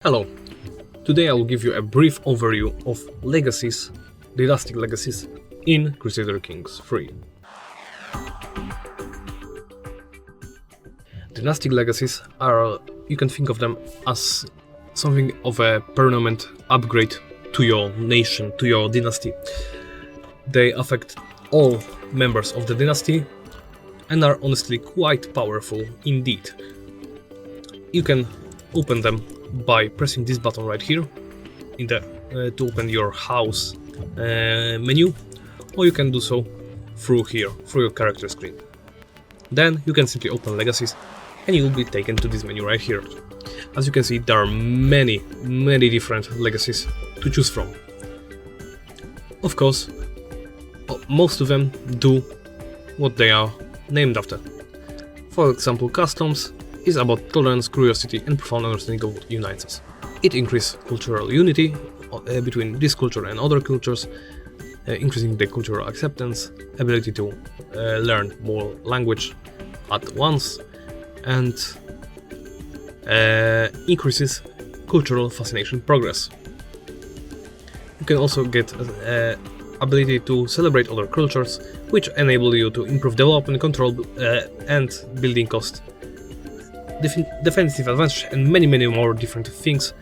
Hello, today I will give you a brief overview of Legacies, Dynastic Legacies in Crusader Kings 3. Dynastic Legacies are, you can think of them as something of a permanent upgrade to your nation, to your dynasty. They affect all members of the dynasty and are honestly quite powerful indeed. You can open them by pressing this button right here in the to open your house menu, or you can do so through here, through your character screen. Then you can simply open Legacies and you will be taken to this menu right here. As you can see, there are many different legacies to choose from. Of course, most of them do what they are named after. For example, Customs is about tolerance, curiosity, and profound understanding of what unites us. It increases cultural unity between this culture and other cultures, increasing the cultural acceptance, ability to learn more language at once, and increases cultural fascination progress. You can also get ability to celebrate other cultures, which enable you to improve development control and building cost, defensive advantage, and many more different things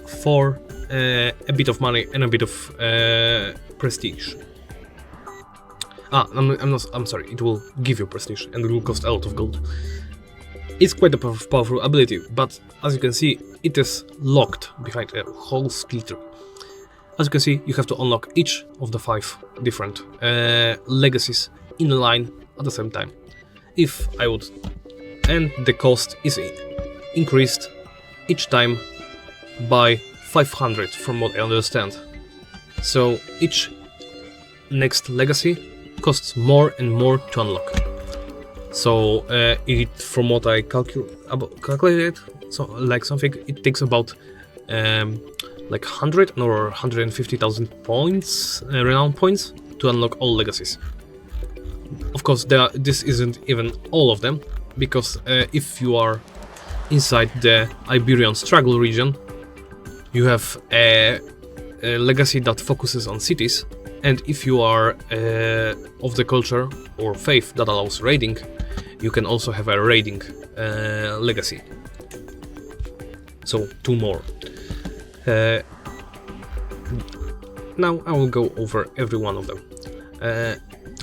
for a bit of money and a bit of prestige. I'm sorry, it will give you prestige and it will cost a lot of gold. It's quite a powerful ability, but as you can see, it is locked behind a whole skill tree. As you can see, you have to unlock each of the 5 different legacies in line at the same time. If I would, and the cost is increased each time by 500 from what I understand. So each next legacy costs more and more to unlock. So from what I calculated, so like something, it takes about like 100 or 150,000 points, renown points, to unlock all legacies. Of course, this isn't even all of them, because if you are inside the Iberian Struggle region, you have a legacy that focuses on cities, and if you are of the culture or faith that allows raiding, you can also have a raiding legacy. So 2 more. Now I will go over every one of them.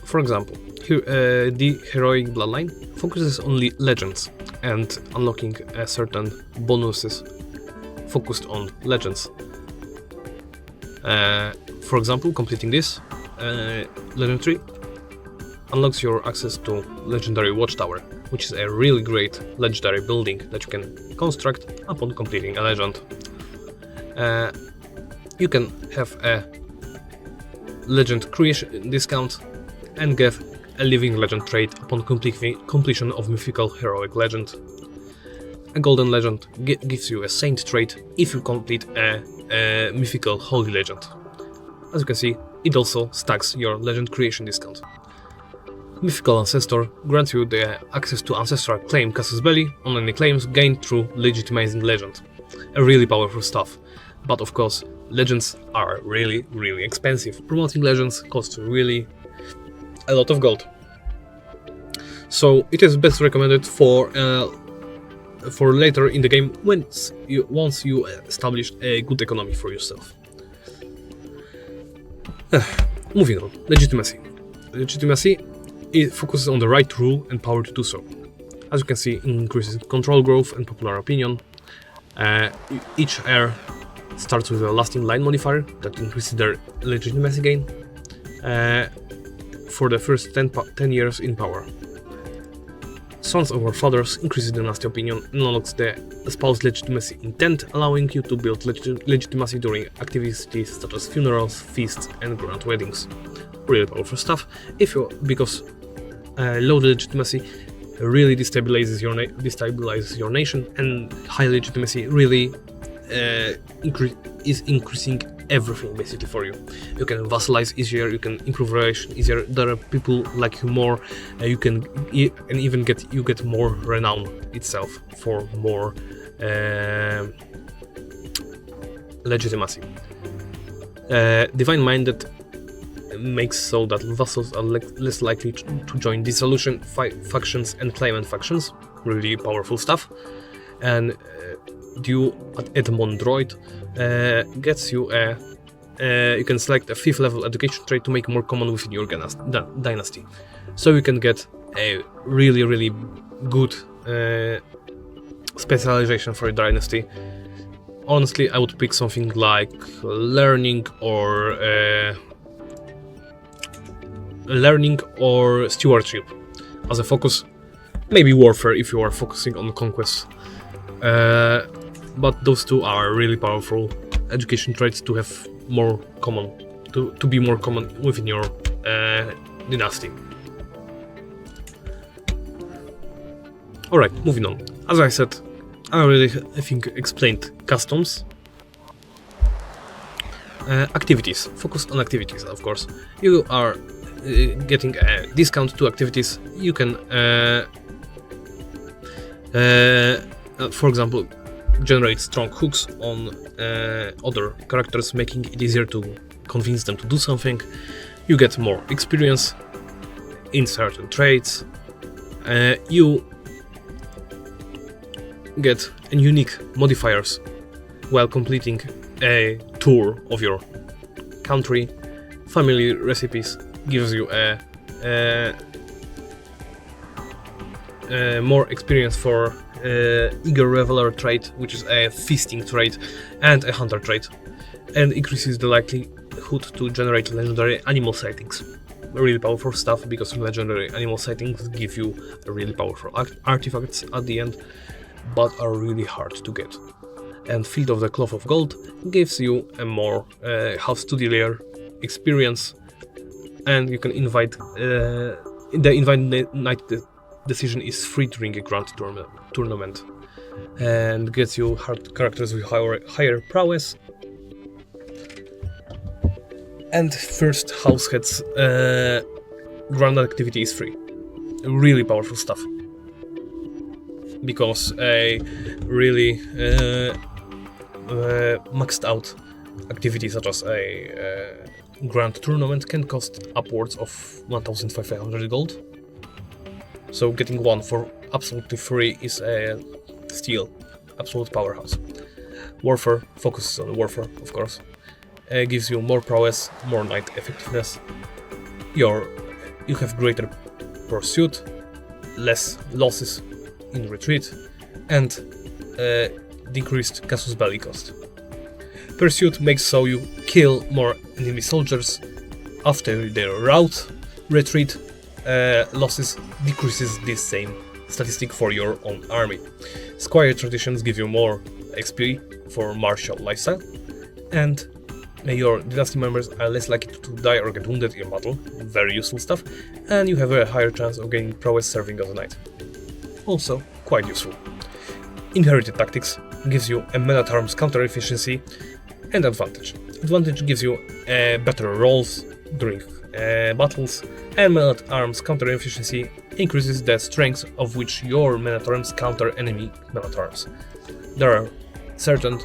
For example, here, the Heroic Bloodline focuses on legends and unlocking certain bonuses focused on legends. For example, completing this legend tree unlocks your access to Legendary Watchtower, which is a really great legendary building that you can construct upon completing a legend. You can have a legend creation discount and get a living legend trait upon completion of mythical heroic legend. A golden legend gives you a saint trait if you complete a mythical holy legend. As you can see, it also stacks your legend creation discount. Mythical Ancestor grants you the access to ancestral claim Casus Belli on any claims gained through legitimizing legend. A really powerful stuff. But of course, legends are really expensive. Promoting legends costs really a lot of gold. So it is best recommended for later in the game once you establish a good economy for yourself. Moving on, legitimacy. Legitimacy, it focuses on the right to rule and power to do so. As you can see, it increases control growth and popular opinion. Each heir starts with a lasting line modifier that increases their legitimacy gain for the first 10 years in power. Sons of our fathers increases dynasty opinion and unlocks the espoused legitimacy intent, allowing you to build legitimacy during activities such as funerals, feasts, and grand weddings. Really powerful stuff. Because low legitimacy really destabilizes your nation, and high legitimacy really is increasing everything basically for you. You can vassalize easier, you can improve relation easier, there are people like you more, you get more renown itself for more legitimacy. Divine-minded makes so that vassals are less likely to join dissolution factions and claimant factions. Really powerful stuff. And due Edmond droid gets you a you can select a 5th level education trait to make more common within your dynasty. So you can get a really good specialization for your dynasty. Honestly, I would pick something like learning or stewardship as a focus. Maybe warfare if you are focusing on conquest. But those two are really powerful education traits to have more common, to be more common within your dynasty. Alright, moving on. As I said, I think explained customs. Activities. Focus on activities, of course. You are getting a discount to activities. You can, for example, generate strong hooks on other characters, making it easier to convince them to do something. You get more experience in certain traits. You get unique modifiers while completing a tour of your country. Family recipes gives you a more experience for Eager Reveler trait, which is a feasting trait, and a hunter trait, and increases the likelihood to generate legendary animal sightings. Really powerful stuff, because legendary animal sightings give you really powerful artifacts at the end, but are really hard to get. And Field of the Cloth of Gold gives you a more House Studier experience, and you can invite the invite night decision is free during a grand tournament, and gets you hard characters with higher prowess. And First House Head's grand activity is free. Really powerful stuff, because a really maxed out activity such as a grand tournament can cost upwards of 1,500 gold. So getting one for absolutely free is a still absolute powerhouse. Warfare focuses on warfare, of course. Gives you more prowess, more knight effectiveness. You have greater pursuit, less losses in retreat, and decreased casus belli cost. Pursuit makes so you kill more enemy soldiers after their rout. Retreat losses decreases this same statistic for your own army. Squire traditions give you more XP for martial lifestyle, and your dynasty members are less likely to die or get wounded in battle. Very useful stuff. And you have a higher chance of gaining prowess serving as a knight. Also quite useful. Inherited tactics gives you a men at arms counter efficiency and advantage. Advantage gives you better rolls during battles, and men at arms counter efficiency increases the strength of which your men at arms counter enemy men at arms. There are certain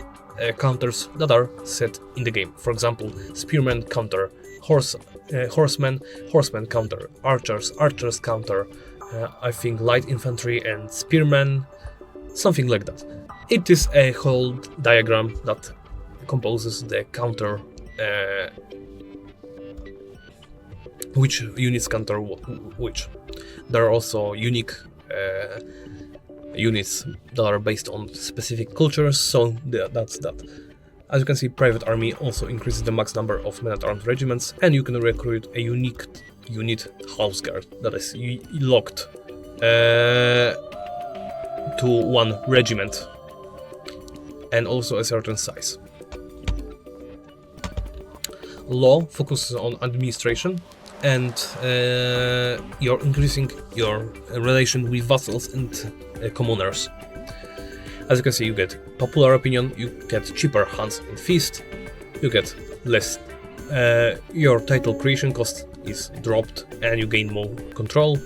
counters that are set in the game. For example, spearmen counter horsemen, horsemen counter archers, archers counter I think light infantry and spearmen, something like that. It is a whole diagram that composes the counter, which units counter which. There are also unique units that are based on specific cultures, so that's that. As you can see, Private Army also increases the max number of men-at-arms regiments, and you can recruit a unique unit House Guard that is locked to one regiment, and also a certain size. Law focuses on administration, and you're increasing your relation with vassals and commoners. As you can see, you get popular opinion, you get cheaper hunts and feast, you get less. Your title creation cost is dropped, and you gain more control.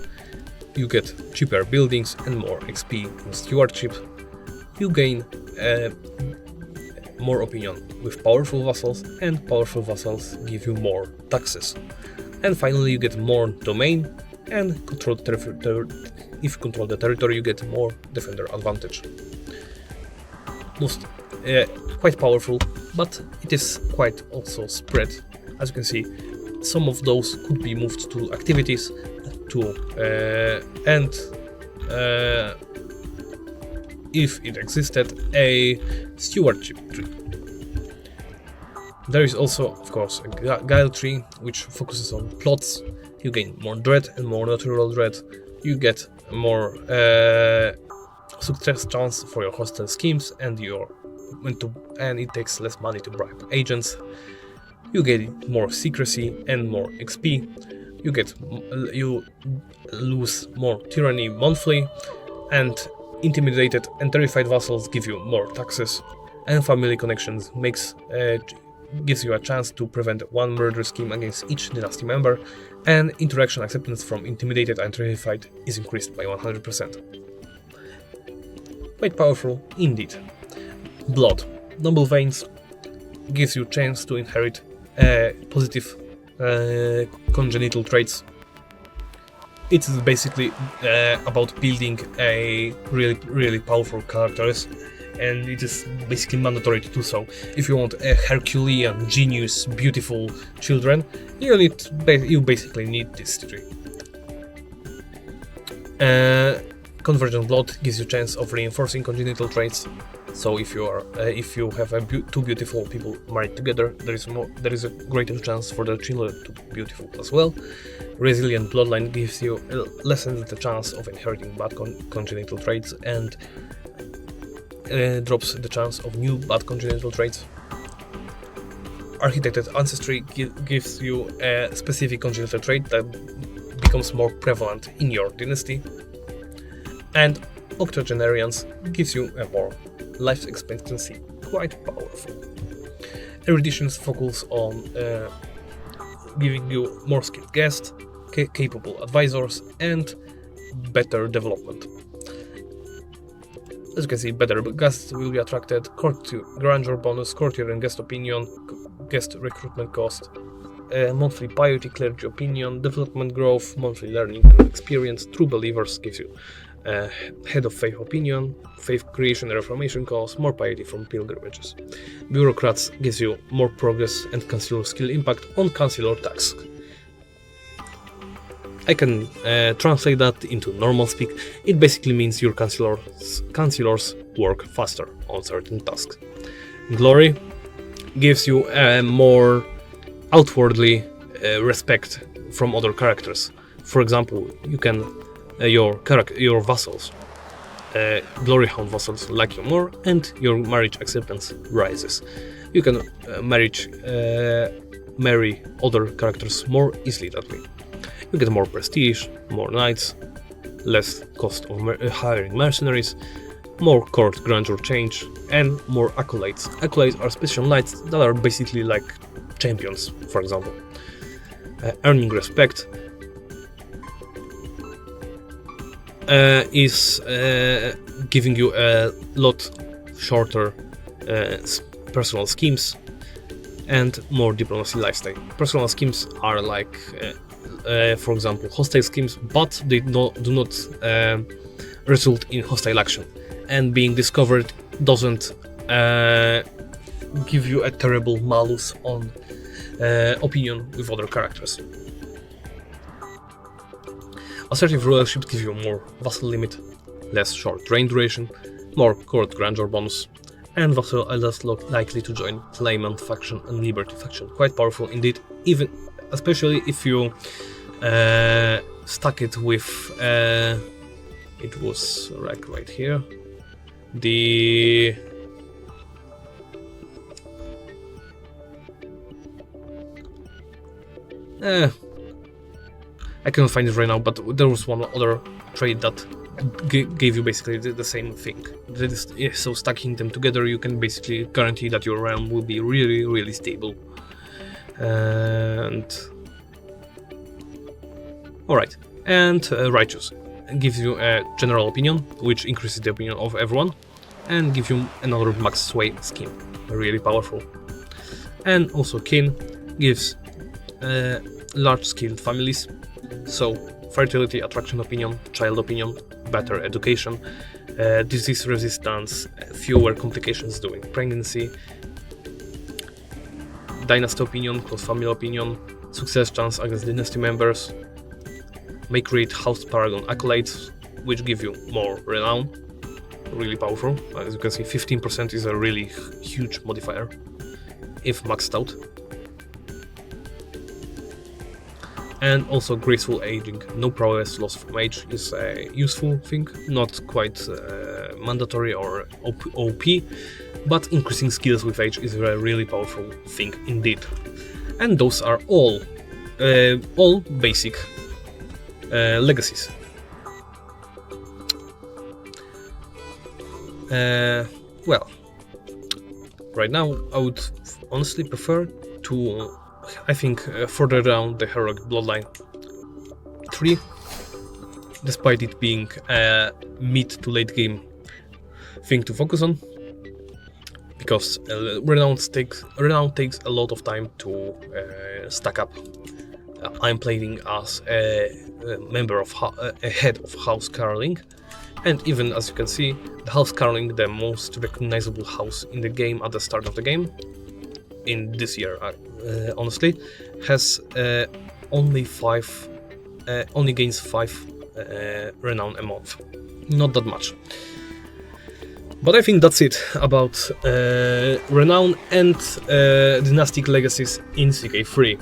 You get cheaper buildings and more XP in stewardship. you gain more opinion with powerful vassals, and powerful vassals give you more taxes. And finally, you get more domain, and if you control the territory, you get more defender advantage. Most quite powerful, but it is quite also spread. As you can see, some of those could be moved to activities, and if it existed, a stewardship tree. There is also, of course, a guile tree, which focuses on plots. You gain more dread and more natural dread. You get more success chance for your hostile schemes, and it takes less money to bribe agents. You get more secrecy and more XP. You lose more tyranny monthly, and intimidated and terrified vassals give you more taxes. And family connections gives you a chance to prevent one murder scheme against each dynasty member, and interaction acceptance from intimidated and terrified is increased by 100%. Quite powerful indeed. Blood. Noble veins gives you chance to inherit positive congenital traits. It's basically about building a really powerful characters, and it is basically mandatory to do so. If you want a Herculean, genius, beautiful children, you basically need this tree. Convergent blood gives you chance of reinforcing congenital traits. So if you have two beautiful people married together, there is a greater chance for their children to be beautiful as well. Resilient bloodline gives you lessens the chance of inheriting bad congenital traits, and drops the chance of new bad congenital traits. Architected ancestry gives you a specific congenital trait that becomes more prevalent in your dynasty. And octogenarians gives you a more life expectancy, quite powerful. Eruditions focus on giving you more skilled guests, capable advisors, and better development. As you can see, better guests will be attracted, courtier grandeur bonus, courtier and guest opinion, guest recruitment cost, monthly piety, clergy opinion, development growth, monthly learning experience. True believers gives you head of faith opinion, faith creation and reformation cost, more piety from pilgrimages. Bureaucrats gives you more progress and councilor skill impact on councilor tasks. I can translate that into normal speak. It basically means your councilors work faster on certain tasks. Glory gives you more outwardly respect from other characters. For example, you can your vassals, glory hound vassals, like you more, and your marriage acceptance rises. You can marry other characters more easily that way. You get more prestige, more knights, less cost of hiring mercenaries, more court grandeur change, and more accolades. Accolades are special knights that are basically like champions, for example. Earning respect is giving you a lot shorter personal schemes and more diplomacy lifestyle. Personal schemes are like, for example, hostile schemes, but they do not result in hostile action. And being discovered doesn't give you a terrible malus on opinion with other characters. Assertive rulership gives you more vassal limit, less short reign duration, more court grandeur bonus, and vassal are less likely to join Claimant faction and Liberty faction. Quite powerful indeed, even especially if you stack it with it was right here, the I cannot find it right now, but there was one other trade that gave you basically the same thing. So stacking them together, you can basically guarantee that your realm will be really stable. And alright, and righteous gives you a general opinion, which increases the opinion of everyone. and give you another max sway scheme, really powerful. And also kin gives large skilled families, so fertility, attraction opinion, child opinion, better education, disease resistance, fewer complications during pregnancy, dynasty opinion, close family opinion, success chance against dynasty members, may create house paragon accolades, which give you more renown, really powerful. As you can see, 15% is a really huge modifier if maxed out. And also graceful aging, no prowess loss from age is a useful thing, not quite mandatory or OP, but increasing skills with age is a really powerful thing indeed. And those are all basic legacies. Well, right now I would honestly prefer to, I think, further down the Heroic Bloodline 3, despite it being a mid to late game thing to focus on, because Renown takes a lot of time to stack up. I'm playing as a member of a head of House Caroling, and even as you can see, the House Caroling, the most recognizable house in the game at the start of the game, in this year, honestly, has only gains 5 renown a month. Not that much. But I think that's it about renown and dynastic legacies in CK3.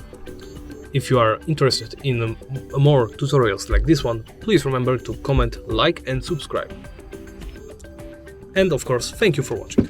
If you are interested in more tutorials like this one, please remember to comment, like and subscribe. And of course, thank you for watching.